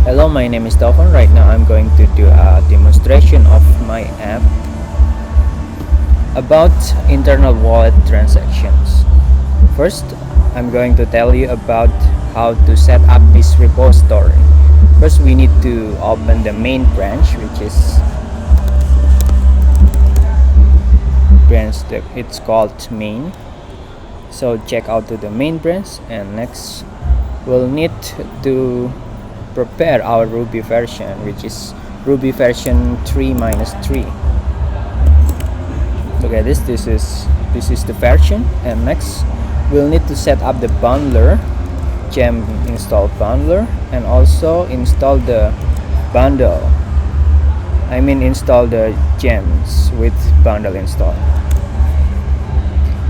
Hello, my name is Taufan. Right now I'm going to do a demonstration of my app about internal wallet transactions. First, I'm going to tell you about how to set up this repository. First, we need to open the main branch, which is it's called main. So check out to the main branch, and next we'll need to prepare our Ruby version, which is Ruby version 3-3. Okay, this is the version, and next we'll need to set up the bundler, gem install bundler, and also install the bundle. I mean install the gems with bundle install.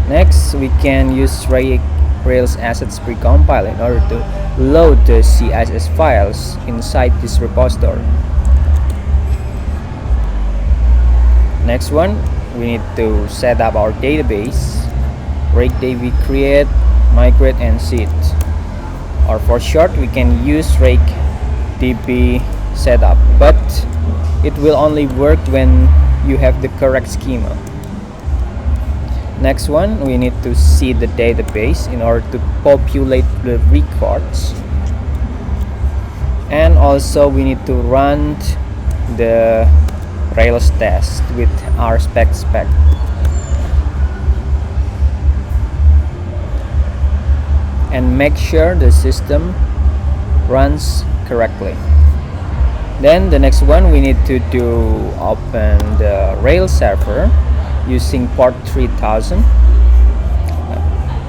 Next, we can use Rails assets precompile in order to load the CSS files inside this repository. Next one, we need to set up our database. Rake DB create, migrate, and seed. Or for short, we can use Rake DB setup, but it will only work when you have the correct schema. Next one, we need to seed the database in order to populate the records, and also we need to run the Rails test with our spec. And make sure the system runs correctly. Then the next one, we need to open the Rails server using port 3000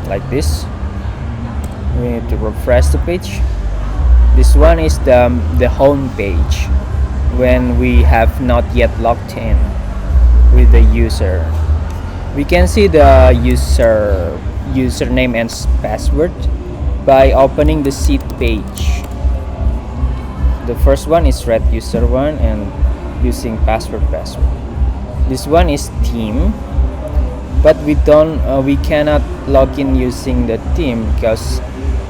like this. We need to refresh the page. This one is the home page when we have not yet logged in with the user. We can see the username and password by opening the seed page. The first one is red user one and using password. This one is team, but we cannot log in using the team because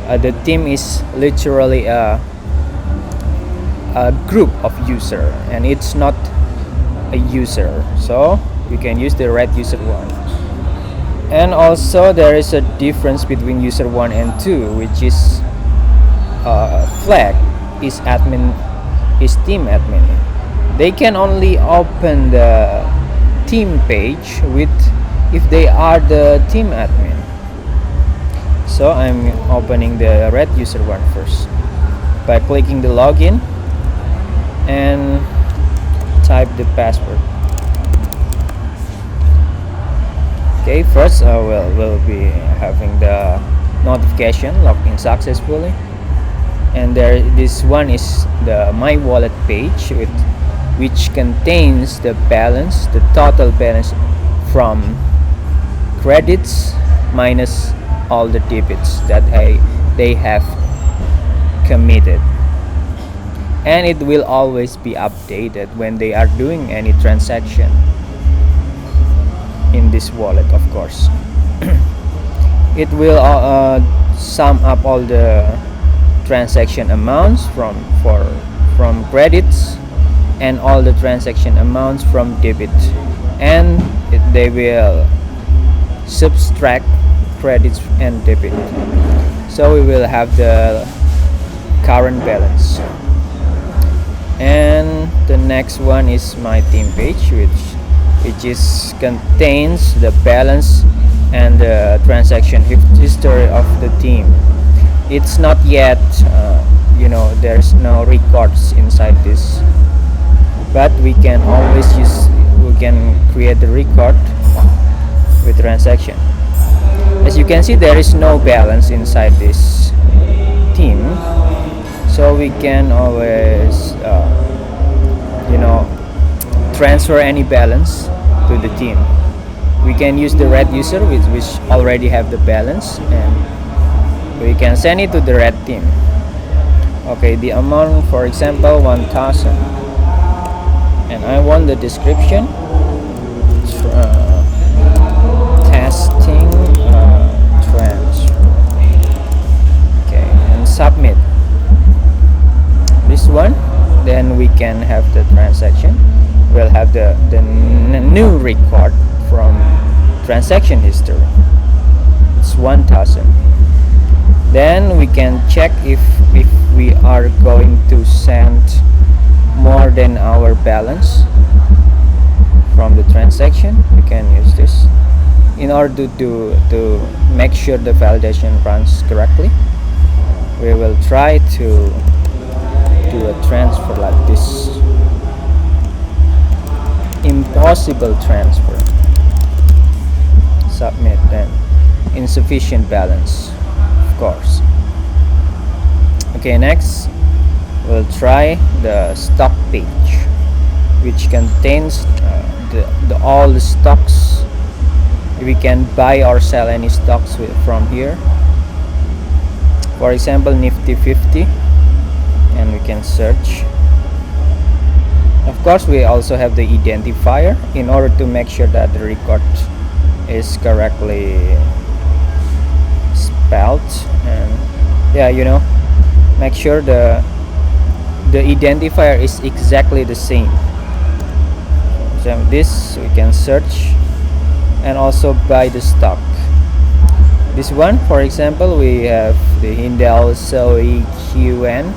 the team is literally a group of user and it's not a user, so we can use the red user one. And also there is a difference between user 1 and 2, which is flag is team admin. They can only open the team page if they are the team admin. So I'm opening the red user one first by clicking the login and type the password. Okay, first we'll be having the notification login successfully, and this one is the my wallet page which contains the total balance from credits minus all the debits that they have committed, and it will always be updated when they are doing any transaction in this wallet. Of course, it will sum up all the transaction amounts from credits and all the transaction amounts from debit, and they will subtract credits and debit, so we will have the current balance. And the next one is my team page, which contains the balance and the transaction history of the team. It's not yet there's no records inside this, but we can create the record with transaction. As you can see, there is no balance inside this team, so we can always transfer any balance to the team. We can use the red user which already have the balance, and we can send it to the red team. Okay, the amount, for example, 1000, and I want the description testing transfer. Okay, and submit. This one then we can have the transaction. We'll have the new record from transaction history. It's 1000. Then we can check if we are going to send more than our balance from the transaction. We can use this in order to make sure the validation runs correctly. We will try to do a transfer like this. Impossible transfer. Submit. Then insufficient balance, of course. Okay, next we'll try the stock page, which contains all the stocks. We can buy or sell any stocks from here. For example, Nifty 50, and we can search. Of course, we also have the identifier in order to make sure that the record is correctly spelled. And yeah, make sure the identifier is exactly the same. So this we can search and also buy the stock. This one, for example, we have the Hindal Soy QN,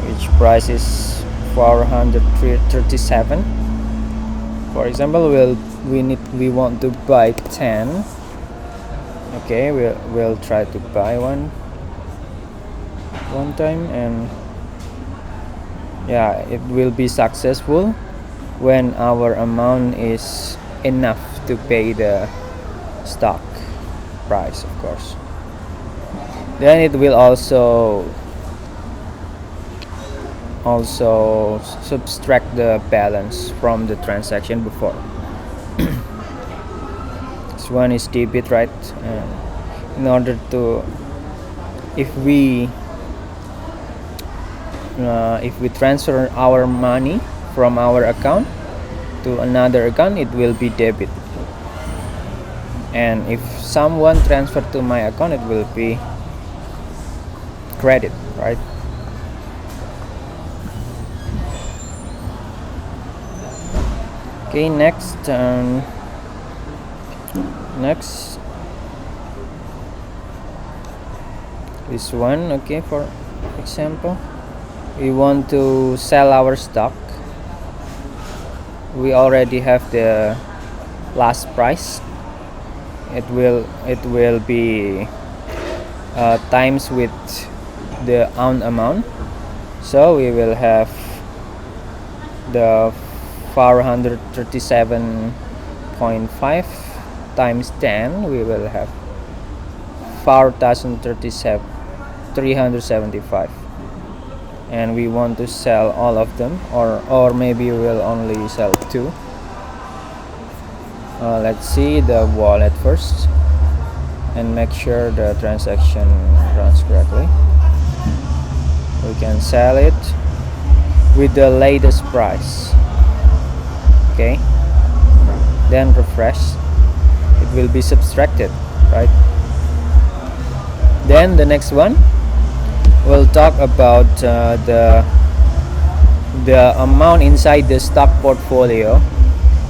which price is 437. For example, we want to buy 10. Okay, we'll try to buy one time, and yeah, it will be successful when our amount is enough to pay the stock price, of course. Then it will also subtract the balance from the transaction before. This one is debit, right? In order to, if we transfer our money from our account to another account, it will be debit. And if someone transferred to my account, it will be credit, right? Okay, next this one. Okay, for example, we want to sell our stock. We already have the last price. It will be times with the own amount. So we will have the 437.5 times 10. We will have 4,375, and we want to sell all of them, or maybe we'll only sell two. Let's see the wallet first and make sure the transaction runs correctly. We can sell it with the latest price. Okay, then refresh. It will be subtracted, right? Then the next one, we'll talk about the amount inside the stock portfolio.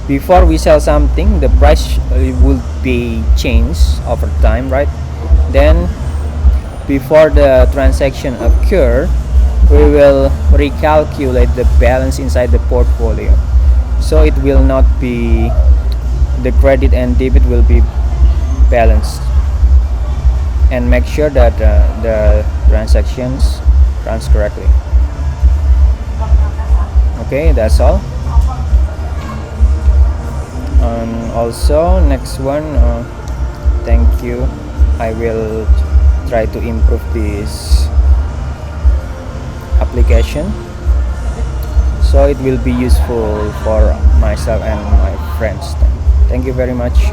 Before we sell something, the price will be changed over time, right? Then before the transaction occur, we will recalculate the balance inside the portfolio, so it will not be, the credit and debit will be balanced, and make sure that the transactions runs correctly. Okay, that's all. And also next one, thank you. I will try to improve this application so it will be useful for myself and my friends. Thank you very much.